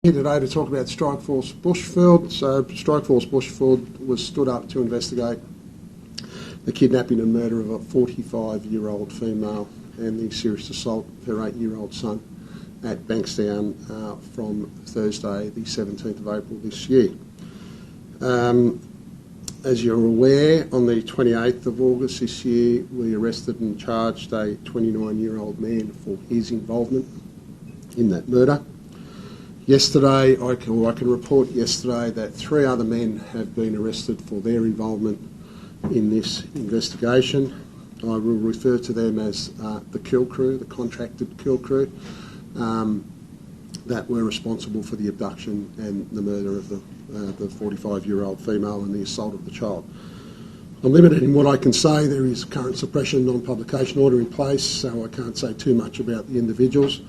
Here today to talk about Strikeforce Bushfield. So Strikeforce Bushfield was stood up to investigate the kidnapping and murder of a 45-year-old female and the serious assault of her 8-year-old son at Bankstown from Thursday the 17th of April this year. As you're aware, on the 28th of August this year we arrested and charged a 29-year-old man for his involvement in that murder. Yesterday, I can report yesterday that 3 other men have been arrested for their involvement in this investigation. I will refer to them as the kill crew, the contracted kill crew, that were responsible for the abduction and the murder of the 45-year-old female and the assault of the child. I'm limited in what I can say. There is a current suppression non-publication order in place, so I can't say too much about the individuals.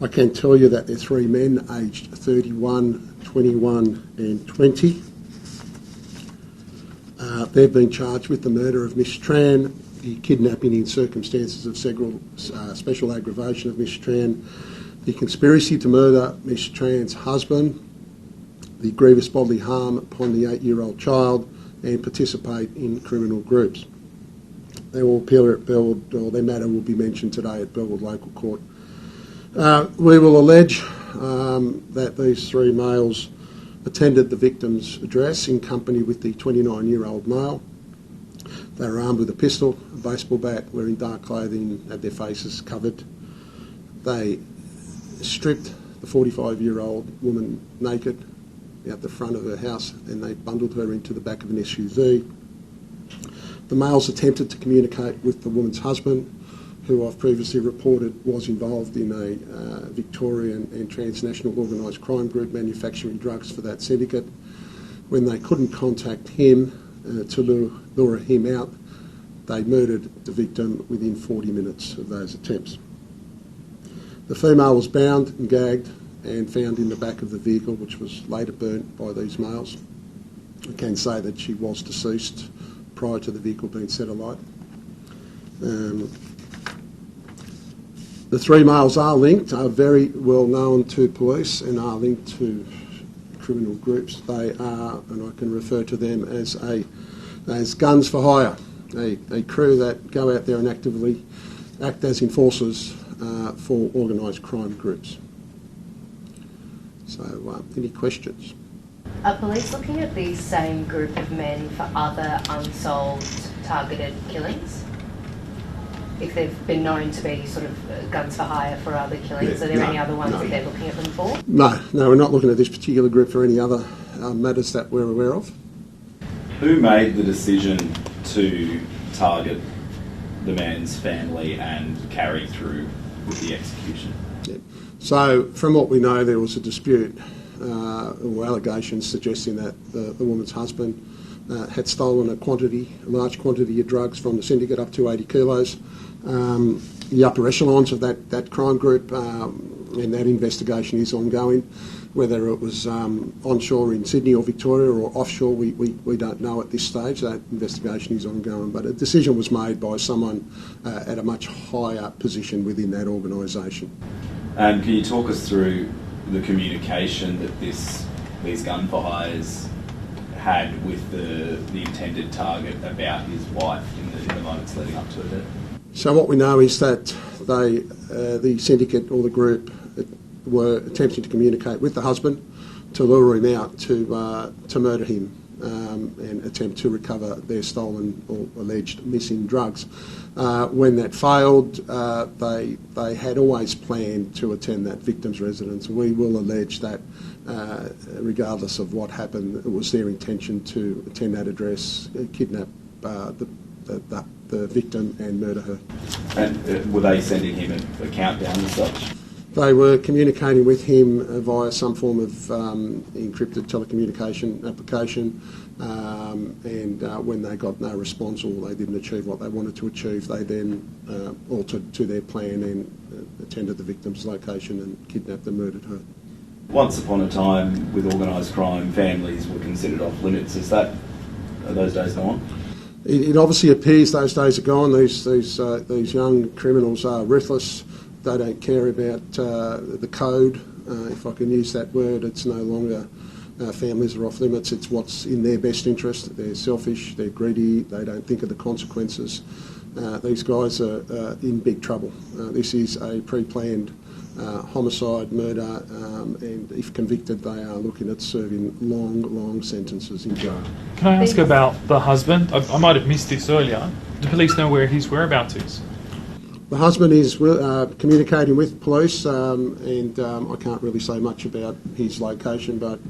I can tell you that they're 3 men aged 31, 21 and 20. They've been charged with the murder of Miss Tran, the kidnapping in circumstances of special aggravation of Miss Tran, the conspiracy to murder Miss Tran's husband, the grievous bodily harm upon the 8-year-old child, and participate in criminal groups. They will appear at Bellwood, or their matter will be mentioned today at Bellwood Local Court. We will allege that these 3 males attended the victim's address in company with the 29-year-old male. They were armed with a pistol, a baseball bat, wearing dark clothing, had their faces covered. They stripped the 45-year-old woman naked out the front of her house and they bundled her into the back of an SUV. The males attempted to communicate with the woman's husband, who I've previously reported was involved in a Victorian and transnational organised crime group manufacturing drugs for that syndicate. When they couldn't contact him to lure him out, they murdered the victim within 40 minutes of those attempts. The female was bound and gagged and found in the back of the vehicle, which was later burnt by these males. I can say that she was deceased prior to the vehicle being set alight. The 3 males are linked, are very well known to police and are linked to criminal groups. They are, and I can refer to them as guns for hire, a crew that go out there and actively act as enforcers for organised crime groups. So, any questions? Are police looking at these same group of men for other unsolved targeted killings? If they've been known to be sort of guns for hire for other killings, are there any other ones that they're looking at them for? No, we're not looking at this particular group for any other matters that we're aware of. Who made the decision to target the man's family and carry through with the execution? Yeah. So, from what we know, there was a dispute or allegations suggesting that the woman's husband had stolen a large quantity of drugs from the syndicate, up to 80 kilos. The upper echelons of that crime group, and that investigation is ongoing. Whether it was onshore in Sydney or Victoria or offshore, we don't know at this stage. That investigation is ongoing, but a decision was made by someone at a much higher position within that organisation. And can you talk us through the communication that these gun for hires had with the intended target about his wife in the moments leading up to it? So what we know is that the syndicate or the group were attempting to communicate with the husband to lure him out to murder him and attempt to recover their stolen or alleged missing drugs. When that failed, they had always planned to attend that victim's residence. We will allege that regardless of what happened, it was their intention to attend that address, kidnap the victim and murder her. And were they sending him a countdown and such? They were communicating with him via some form of encrypted telecommunication application, and when they got no response or they didn't achieve what they wanted to achieve, they then altered to their plan and attended the victim's location and kidnapped and murdered her. Once upon a time, with organised crime, families were considered off limits. Are those days gone? It obviously appears those days are gone. These young criminals are ruthless. They don't care about the code if I can use that word. It's no longer families are off limits. It's what's in their best interest. They're selfish, they're greedy, they don't think of the consequences. These guys are in big trouble. This is a pre-planned homicide, murder, and if convicted, they are looking at serving long sentences in jail. Can I ask about the husband? I might have missed this earlier. Do police know where his whereabouts is? The husband is communicating with police, and I can't really say much about his location, but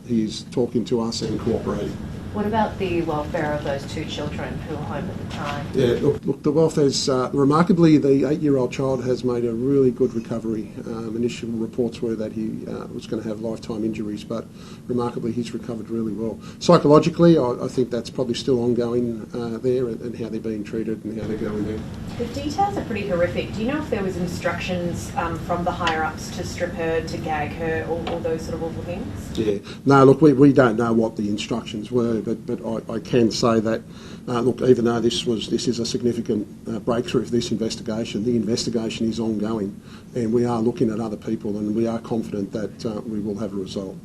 he's talking to us and cooperating. What about the welfare of those two children who were home at the time? Yeah, look, the welfare's remarkably, the 8-year-old child has made a really good recovery. Initial reports were that he was going to have lifetime injuries, but remarkably he's recovered really well. Psychologically, I think that's probably still ongoing there, and how they're being treated and how they're going there. The details are pretty horrific. Do you know if there was instructions from the higher-ups to strip her, to gag her, all those sort of awful things? Yeah. No, look, we don't know what the instructions were, but I can say that, look, even though this is a significant breakthrough of this investigation, the investigation is ongoing, and we are looking at other people, and we are confident that we will have a result.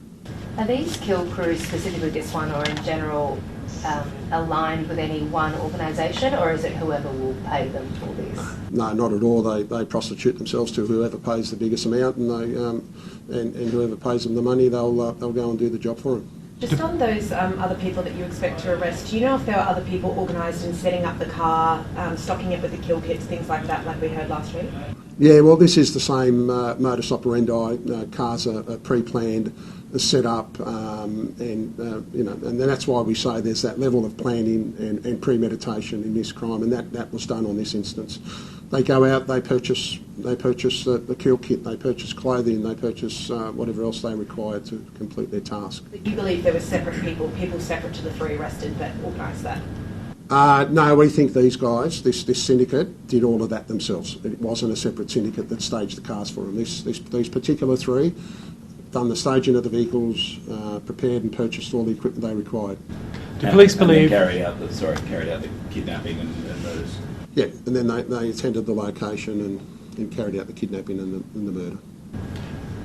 Are these kill crews, specifically this one or in general, aligned with any one organisation, or is it whoever will pay them for this? No, not at all. They prostitute themselves to whoever pays the biggest amount, and and whoever pays them the money, they'll go and do the job for them. Just on those other people that you expect to arrest, do you know if there are other people organised in setting up the car, stocking it with the kill kits, things like that, like we heard last week? Yeah, well, this is the same modus operandi. Cars are pre-planned, set up, and that's why we say there's that level of planning and premeditation in this crime, and that was done on this instance. They go out, they purchase the kill kit, they purchase clothing, they purchase whatever else they require to complete their task. You believe there were separate people separate to the 3 arrested that organised that? No, we think these guys, this syndicate, did all of that themselves. It wasn't a separate syndicate that staged the cars for them. These particular 3 done the staging of the vehicles, prepared and purchased all the equipment they required. Do police believe... carried out the kidnapping and murders? Yeah, and then they attended the location and carried out the kidnapping and the murder.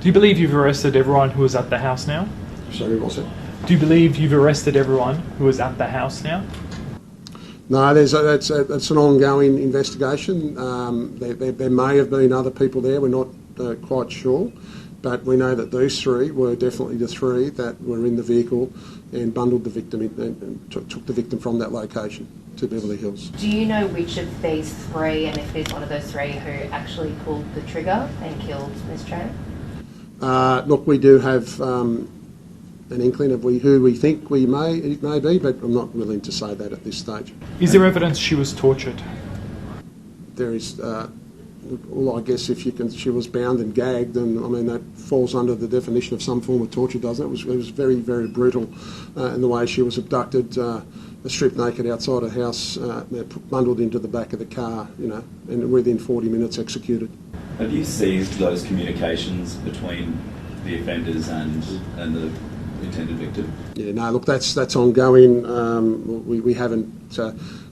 Do you believe you've arrested everyone who was at the house now? Sorry, what's that? Do you believe you've arrested everyone who was at the house now? No, that's an ongoing investigation. There may have been other people there. We're not quite sure, but we know that these 3 were definitely the 3 that were in the vehicle and bundled the victim and took the victim from that location to Beverly Hills. Do you know which of these 3, and if there's one of those 3 who actually pulled the trigger and killed Ms. Tran? Look, we do have an inkling of who we think it may be, but I'm not willing to say that at this stage. Is there evidence she was tortured? There is, well, I guess if you can, she was bound and gagged, and I mean that falls under the definition of some form of torture, doesn't it? It was very, very brutal in the way she was abducted, stripped naked outside a house, bundled into the back of the car, and within 40 minutes executed. Have you seized those communications between the offenders and the intended victim? Yeah, no, look, that's ongoing. We haven't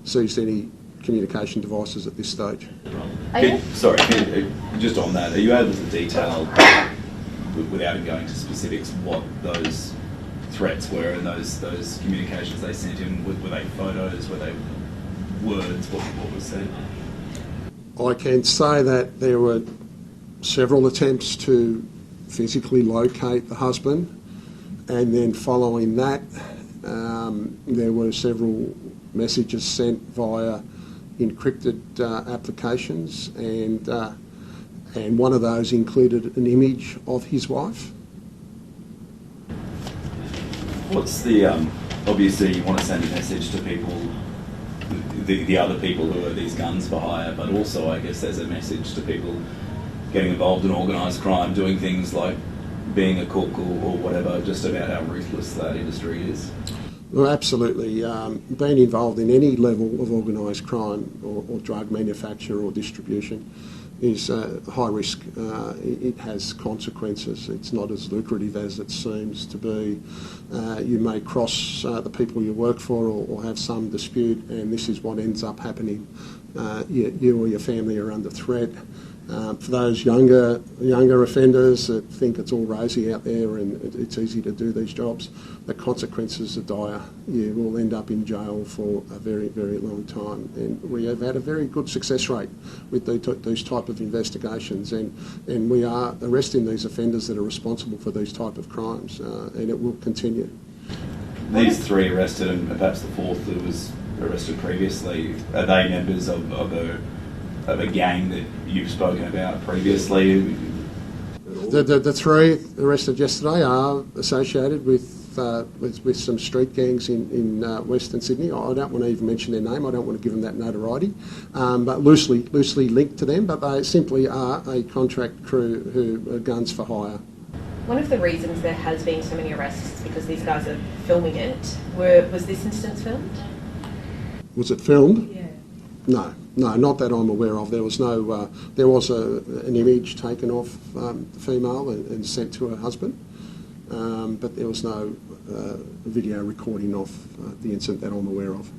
seized any communication devices at this stage. Just on that, are you able to detail, without going to specifics, what those threats were and those communications they sent in? Were they photos? Were they words? What was said? I can say that there were several attempts to physically locate the husband, and then following that, there were several messages sent via encrypted applications, and one of those included an image of his wife. What's the obviously you want to send a message to people, the other people who are these guns for hire, but also I guess there's a message to people getting involved in organised crime, doing things like being a cook or whatever, just about how ruthless that industry is. Well, absolutely. Being involved in any level of organised crime or drug manufacture or distribution is high risk. It has consequences. It's not as lucrative as it seems to be. You may cross the people you work for or have some dispute, and this is what ends up happening. You or your family are under threat, For those younger offenders that think it's all rosy out there and it's easy to do these jobs, the consequences are dire. You will end up in jail for a very, very long time. And we have had a very good success rate with these type of investigations, and we are arresting these offenders that are responsible for these type of crimes, and it will continue. These 3 arrested, and perhaps the 4th that was arrested previously, are they members of a gang that you've spoken about previously? The 3 arrested yesterday are associated with some street gangs in Western Sydney. I don't want to even mention their name. I don't want to give them that notoriety, but loosely linked to them. But they simply are a contract crew who are guns for hire. One of the reasons there has been so many arrests is because these guys are filming it. Was this instance filmed? Was it filmed? Yeah. No, not that I'm aware of. There was no. There was an image taken off the female and sent to her husband, but there was no video recording of the incident that I'm aware of.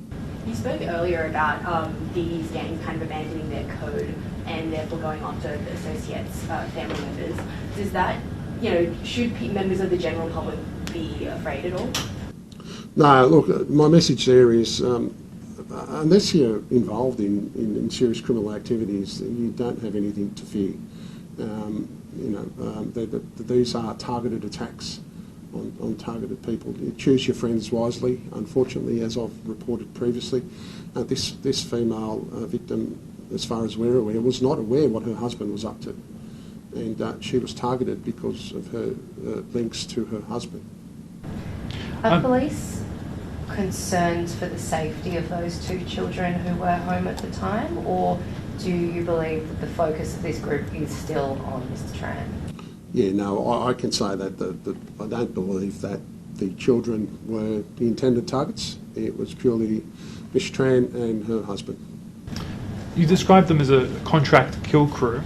You spoke earlier about these gangs kind of abandoning their code and therefore going after associates, family members. Does that, should members of the general public be afraid at all? No, look, my message there is. Unless you're involved in serious criminal activities, you don't have anything to fear. These are targeted attacks on targeted people. You choose your friends wisely. Unfortunately, as I've reported previously, this female victim, as far as we're aware, was not aware what her husband was up to, and she was targeted because of her links to her husband. Are police concerned for the safety of those 2 children who were home at the time, or do you believe that the focus of this group is still on Mr. Tran? Yeah, no, I can say that I don't believe that the children were the intended targets. It was purely Miss Tran and her husband. You described them as a contract kill crew.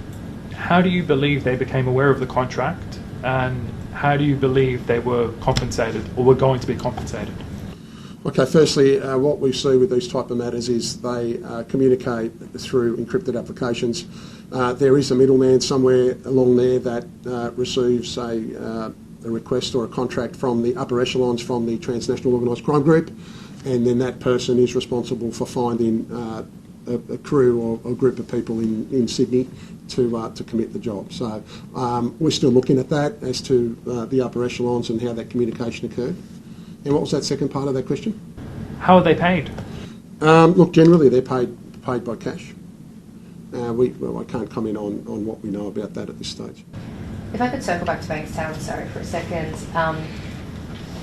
How do you believe they became aware of the contract, and how do you believe they were compensated or were going to be compensated? Okay, firstly, what we see with these type of matters is they communicate through encrypted applications. There is a middleman somewhere along there that receives a request or a contract from the upper echelons from the transnational organised crime group, and then that person is responsible for finding a crew or a group of people in Sydney to commit the job. So we're still looking at that as to the upper echelons and how that communication occurred. And what was that second part of that question? How are they paid? Look, generally they're paid by cash. I can't comment on what we know about that at this stage. If I could circle back to Bankstown, sorry, for a second.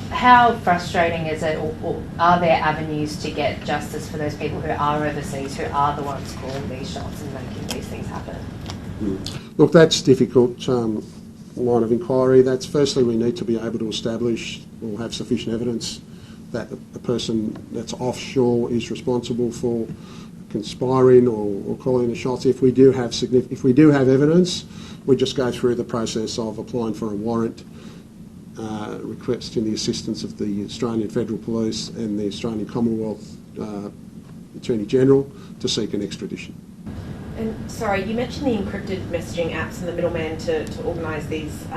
How frustrating is it, or are there avenues to get justice for those people who are overseas, who are the ones calling these shots and making these things happen? Look, that's difficult line of inquiry. That's firstly we need to be able to establish or have sufficient evidence that a person that's offshore is responsible for conspiring or calling the shots. If we do have evidence, we just go through the process of applying for a warrant, requesting the assistance of the Australian Federal Police and the Australian Commonwealth Attorney General to seek an extradition. And sorry, you mentioned the encrypted messaging apps and the middleman to organise these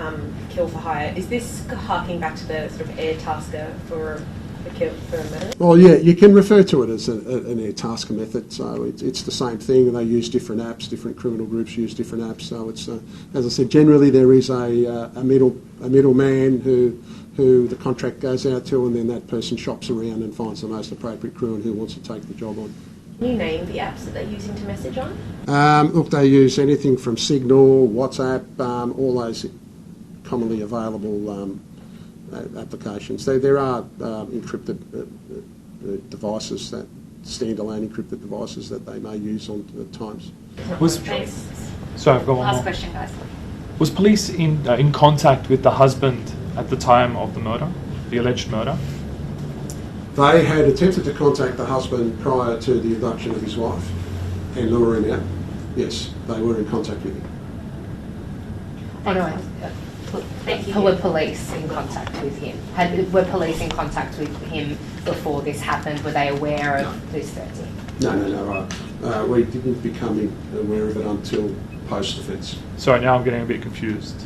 kill for hire. Is this harking back to the sort of air tasker for a kill for a murder? Well, yeah, you can refer to it as an air tasker method. So it's the same thing. They use different apps. Different criminal groups use different apps. So it's as I said, generally there is a middleman who the contract goes out to, and then that person shops around and finds the most appropriate crew and who wants to take the job on. Can you name the apps that they're using to message on? Look, they use anything from Signal, WhatsApp, all those commonly available applications. There are encrypted devices, that standalone encrypted devices that they may use at times. Sorry, I've got one Last more. question, guys. Was police in contact with the husband at the time of the murder, the alleged murder? They had attempted to contact the husband prior to the abduction of his wife and lure him out. Yes, they were in contact with him. Oh, no, Thank you. were police in contact with him? Were police in contact with him before this happened? Were they aware of this 13? No. We didn't become aware of it until post-offence. Sorry, now I'm getting a bit confused.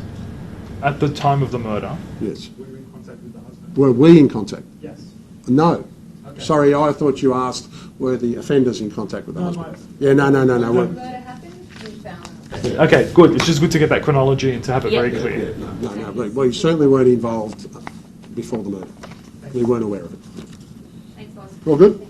At the time of the murder, Yes. were you in contact with the husband? Were we in contact? Yes. No. Okay. Sorry, I thought you asked, were the offenders in contact with the No, husband? no. Yeah, no. Murder happened, we found out. Okay, good. It's just good to get that chronology and to have it Yeah. very clear. No. We certainly weren't involved before the murder. We weren't aware of it. Thanks, boss. All good?